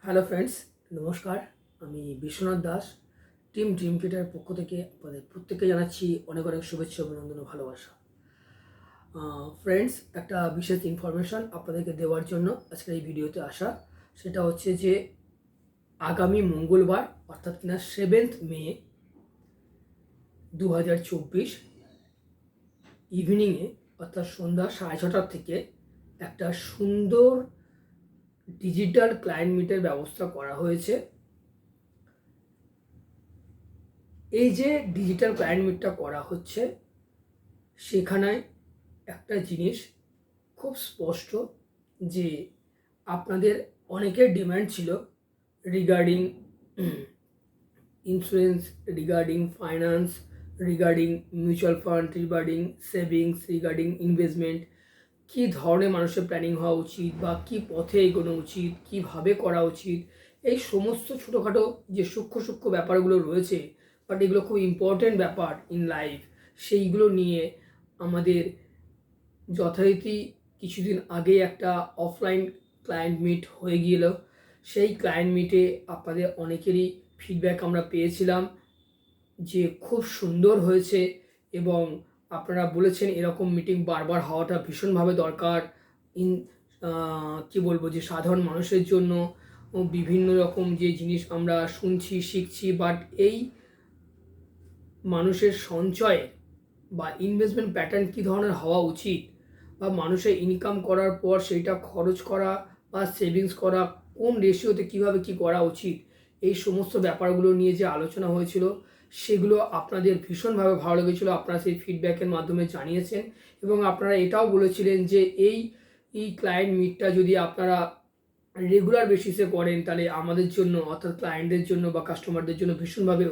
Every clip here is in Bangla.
হ্যালো ফ্রেন্ডস, নমস্কার। আমি বিশ্বনাথ দাস। টিম ড্রিম ক্রিয়েটারের পক্ষ থেকে আপনাদের প্রত্যেককে জানাচ্ছি অনেক অনেক শুভেচ্ছা, অভিনন্দন ও ভালোবাসা। ফ্রেন্ডস, একটা বিশেষ ইনফরমেশন আপনাদেরকে দেওয়ার জন্য আজকের এই ভিডিওতে আসা। সেটা হচ্ছে যে আগামী মঙ্গলবার অর্থাৎ কিনা 7th মে 2024 ইভিনিংয়ে অর্থাৎ সন্ধ্যা 6:30 থেকে একটা সুন্দর ডিজিটাল ক্লায়েন্ট মিটের ব্যবস্থা করা হয়েছে। এই যে ডিজিটাল ক্লায়েন্ট মিটটা করা হচ্ছে, সেখানে একটা জিনিস খুব স্পষ্ট যে আপনাদের অনেকের ডিমান্ড ছিল regarding insurance, regarding finance, regarding mutual fund, regarding savings, regarding investment, কী ধরনের মানুষের প্ল্যানিং হওয়া উচিত বা কী পথে এগোনো উচিত, কীভাবে করা উচিত, এই সমস্ত ছোটোখাটো যে সূক্ষ্ম সূক্ষ্ম ব্যাপারগুলো রয়েছে, বাট এগুলো খুব ইম্পর্টেন্ট ব্যাপার ইন লাইফ, সেইগুলো নিয়ে আমাদের যথারীতি কিছুদিন আগে একটা অফলাইন ক্লায়েন্ট মিট হয়ে গেল। সেই ক্লায়েন্ট মিটে আপনাদের অনেকেরই ফিডব্যাক আমরা পেয়েছিলাম যে খুব সুন্দর হয়েছে এবং আপনারা বলেছেন এরকম মিটিং বারবার হওয়াটা ভীষণভাবে দরকার। ইন কী বলবো, যে সাধারণ মানুষের জন্য বিভিন্ন রকম যে জিনিস আমরা শুনছি, শিখছি, বাট এই মানুষের সঞ্চয় বা ইনভেস্টমেন্ট প্যাটার্ন কী ধরনের হওয়া উচিত, বা মানুষের ইনকাম করার পর সেইটা খরচ করা বা সেভিংস করা কোন রেশিওতে কীভাবে কী করা উচিত, এই সমস্ত ব্যাপারগুলো নিয়ে যে আলোচনা হয়েছিল সেগুলো আপনাদের ভীষণভাবে ভালো লেগেছিলো। আপনারা সেই ফিডব্যাকের মাধ্যমে জানিয়েছেন এবং আপনারা এটাও বলেছিলেন যে এই ক্লায়েন্ট মিটটা যদি আপনারা রেগুলার বেসিসে করেন তাহলে আমাদের জন্য অর্থাৎ ক্লায়েন্টদের জন্য বা কাস্টমারদের জন্য ভীষণভাবে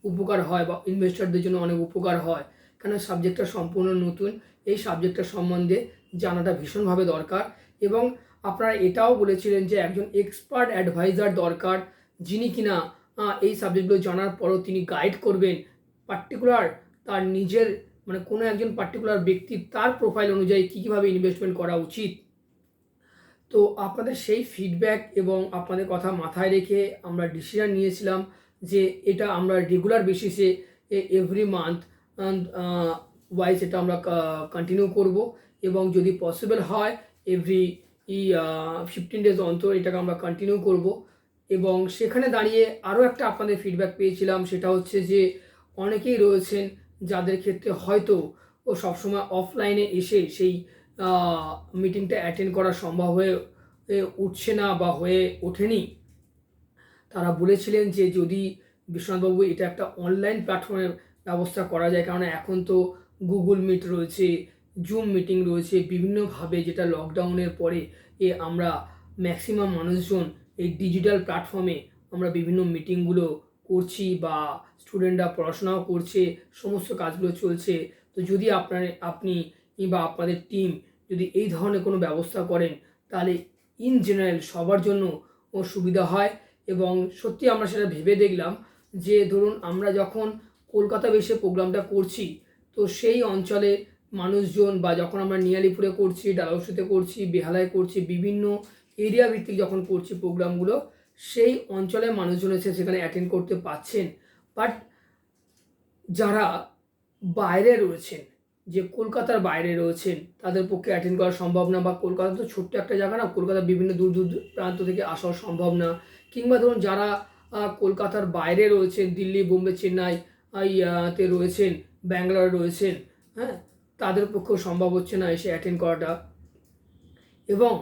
উপকার হয় বা ইনভেস্টরদের জন্য অনেক উপকার হয়। কেন সাবজেক্টটা সম্পূর্ণ নতুন, এই সাবজেক্টটা সম্বন্ধে জানাটা ভীষণভাবে দরকার। এবং আপনারা এটাও বলেছিলেন যে একজন এক্সপার্ট অ্যাডভাইজার দরকার, যিনি কিনা এই সাবজেক্টগুলো জানার পরও তিনি গাইড করবেন পার্টিকুলার তার নিজের মানে কোনো একজন পার্টিকুলার ব্যক্তির তার প্রোফাইল অনুযায়ী কীভাবে ইনভেস্টমেন্ট করা উচিত। তো আপনাদের সেই ফিডব্যাক এবং আপনাদের কথা মাথায় রেখে আমরা ডিসিশন নিয়েছিলাম যে এটা আমরা রেগুলার বেসিসে এভরি মান্থ ওয়াইজ এটা আমরা কন্টিনিউ করব এবং যদি পসিবল হয় এভরি 15 ডেজ অন্তর এটাকে আমরা কন্টিনিউ করব। এবং সেখানে দাঁড়িয়ে আরও একটা আপনাদের ফিডব্যাক পেয়েছিলাম, সেটা হচ্ছে যে অনেকেই রয়েছেন যাদের ক্ষেত্রে হয়তো ও সবসময় অফলাইনে এসে সেই মিটিংটা অ্যাটেন্ড করা সম্ভব হয়ে উঠছে না বা হয়ে ওঠেনি। তারা বলেছিলেন যে যদি বিশ্বনাথবাবু এটা একটা অনলাইন প্ল্যাটফর্মের ব্যবস্থা করা যায়, কারণ এখন তো গুগল মিট রয়েছে, জুম মিটিং রয়েছে, বিভিন্নভাবে যেটা লকডাউনের পরে আমরা ম্যাক্সিমাম মানুষজন এই ডিজিটাল প্ল্যাটফর্মে আমরা বিভিন্ন মিটিংগুলো করছি বা স্টুডেন্টরা পড়াশোনাও করছে, সমস্ত কাজগুলো চলছে। তো যদি আপনি বা আপনাদের টিম যদি এই ধরনের কোনো ব্যবস্থা করেন তাহলে ইন জেনারেল সবার জন্য সুবিধা হয়। এবং সত্যি আমরা সেটা ভেবে দেখলাম যে ধরুন আমরা যখন কলকাতা বেসে প্রোগ্রামটা করছি, তো সেই অঞ্চলে মানুষজন বা যখন আমরা নিয়ালিপুরে করছি, ডালহৌসিতে করছি, বেহালায় করছি, বিভিন্ন এরিয়া ভিত্তিক যখন করছি প্রোগ্রামগুলো, সেই অঞ্চলের মানুষজন এসে সেখানে অ্যাটেন্ড করতে পারছেন। বাট যারা বাইরে রয়েছেন, যে কলকাতার বাইরে রয়েছেন, তাদের পক্ষে অ্যাটেন্ড করা সম্ভব না, বা কলকাতা তো ছোট্ট একটা জায়গা না, কলকাতার বিভিন্ন দূর দূর প্রান্ত থেকে আসাও সম্ভব না। কিংবা ধরুন যারা কলকাতার বাইরে রয়েছেন, দিল্লি, বোম্বে, চেন্নাই তে রয়েছেন, ব্যাঙ্গালোরে রয়েছেন, হ্যাঁ, তাদের পক্ষেও সম্ভব হচ্ছে না এসে অ্যাটেন্ড করাটা। এবং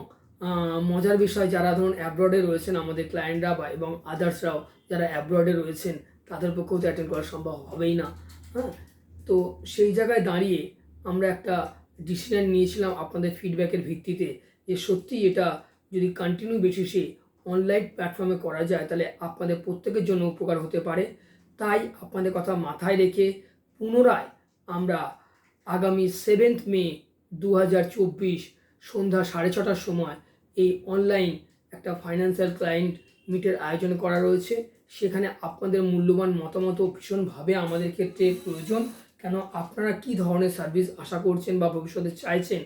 মজার বিষয়, যারা ধরুন অ্যাব্রডে রয়েছেন আমাদের ক্লায়েন্টরা বা এবং আদার্সরাও যারা অ্যাব্রডে রয়েছেন, তাদের পক্ষেও তো অ্যাটেন্ড করা সম্ভব হবেই না। হ্যাঁ, তো সেই জায়গায় দাঁড়িয়ে আমরা একটা ডিসিশন নিয়েছিলাম আপনাদের ফিডব্যাকের ভিত্তিতে যে সত্যি এটা যদি কন্টিনিউ বেসিসে অনলাইন প্ল্যাটফর্মে করা যায় তাহলে আপনাদের প্রত্যেকের জন্য উপকার হতে পারে। তাই আপনাদের কথা মাথায় রেখে পুনরায় আমরা আগামী 7th মে 2024 সন্ধ্যা 6:30টার সময় এই অনলাইন একটা ফাইন্যান্সিয়াল ক্লায়েন্ট মিটের আয়োজন করা রয়েছে। সেখানে আপনাদের মূল্যবান মতামতও ভীষণভাবে আমাদের ক্ষেত্রে প্রয়োজন। কেন আপনারা কী ধরনের সার্ভিস আশা করছেন বা ভবিষ্যতে চাইছেন,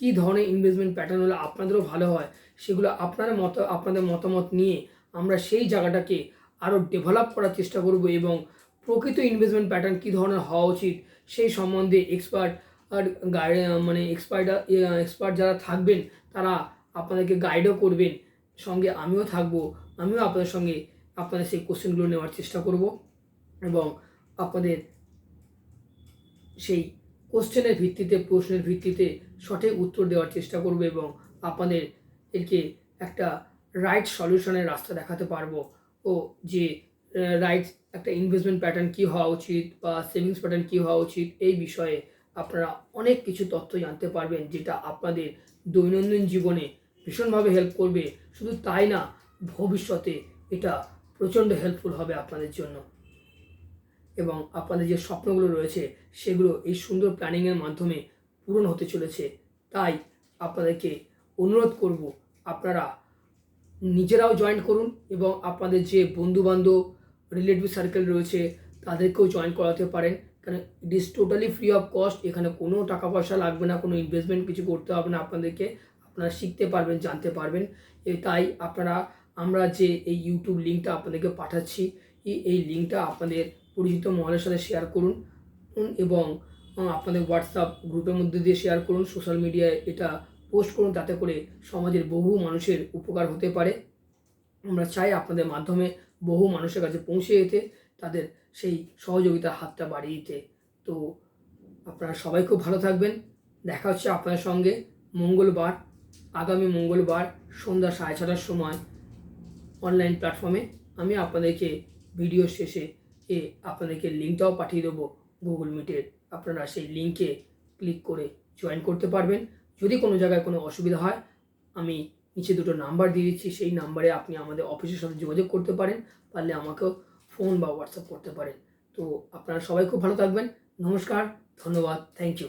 কী ধরনের ইনভেস্টমেন্ট প্যাটার্ন হলে আপনাদেরও ভালো হয়, সেগুলো আপনাদের মতামত নিয়ে আমরা সেই জায়গাটাকে আরও ডেভেলপ করার চেষ্টা করব এবং প্রকৃত ইনভেস্টমেন্ট প্যাটার্ন কী ধরনের হওয়া উচিত সেই সম্বন্ধে এক্সপার্ট যারা থাকবেন তারা আপনাদেরকে গাইডও করবেন, সঙ্গে আমিও থাকবো। আমিও আপনাদের সঙ্গে আপনাদের সেই কোশ্চেনগুলো নেওয়ার চেষ্টা করব এবং আপনাদের সেই কোশ্চেনের ভিত্তিতে, প্রশ্নের ভিত্তিতে সঠিক উত্তর দেওয়ার চেষ্টা করব এবং আপনাদের একে একটা রাইট সলিউশনের রাস্তা দেখাতে পারবো ও যে রাইট একটা ইনভেস্টমেন্ট প্যাটার্ন কী হওয়া উচিত বা সেভিংস প্যাটার্ন কী হওয়া উচিত এই বিষয়ে আপনারা অনেক কিছু তথ্য জানতে পারবেন, যেটা আপনাদের দৈনন্দিন জীবনে ভীষণভাবে হেল্প করবে। শুধু তাই না, ভবিষ্যতে এটা প্রচণ্ড হেল্পফুল হবে আপনাদের জন্য এবং আপনাদের যে স্বপ্নগুলো রয়েছে সেগুলো এই সুন্দর প্ল্যানিংয়ের মাধ্যমে পূরণ হতে চলেছে। তাই আপনাদেরকে অনুরোধ করব, আপনারা নিজেরাও জয়েন করুন এবং আপনাদের যে বন্ধুবান্ধব, রিলেটিভ সার্কেল রয়েছে তাদেরকেও জয়েন করাতে পারেন, কারণ it is totally free of cost. এখানে কোনো টাকা পয়সা লাগবে না, কোনো ইনভেস্টমেন্ট কিছু করতে হবে না আপনাদেরকে। আপনারা শিখতে পারবেন, জানতে পারবেন। তাই আমরা যে এই ইউটিউব লিঙ্কটা আপনাদেরকে পাঠাচ্ছি, এই লিঙ্কটা আপনাদের পরিচিত মহলের সাথে শেয়ার করুন এবং আপনাদের হোয়াটসঅ্যাপ গ্রুপের মধ্যে দিয়ে শেয়ার করুন, সোশ্যাল মিডিয়ায় এটা পোস্ট করুন, তাতে করে সমাজের বহু মানুষের উপকার হতে পারে। আমরা চাই আপনাদের মাধ্যমে বহু মানুষের কাছে পৌঁছে যেতে, তাদের সেই সহযোগিতার হাতটা বাড়িয়ে দিতে। তো আপনারা সবাই খুব ভালো থাকবেন। দেখা হচ্ছে আপনাদের সঙ্গে আগামী মঙ্গলবার সন্ধ্যা 6:30টার সময় অনলাইন প্ল্যাটফর্মে। আমি আপনাদেরকে ভিডিও শেষে আপনাদেরকে লিঙ্কটাও পাঠিয়ে দেবো গুগল মিটের। আপনারা সেই লিঙ্কে ক্লিক করে জয়েন করতে পারবেন। যদি কোনো জায়গায় কোনো অসুবিধা হয়, আমি নিচে দুটো নাম্বার দিয়ে দিচ্ছি, সেই নাম্বারে আপনি আমাদের অফিসের সাথে যোগাযোগ করতে পারেন, পারলে আমাকেও ফোন বা হোয়াটসঅ্যাপ করতে পারেন। তো আপনারা সবাই খুব ভালো থাকবেন। নমস্কার, ধন্যবাদ, থ্যাংক ইউ।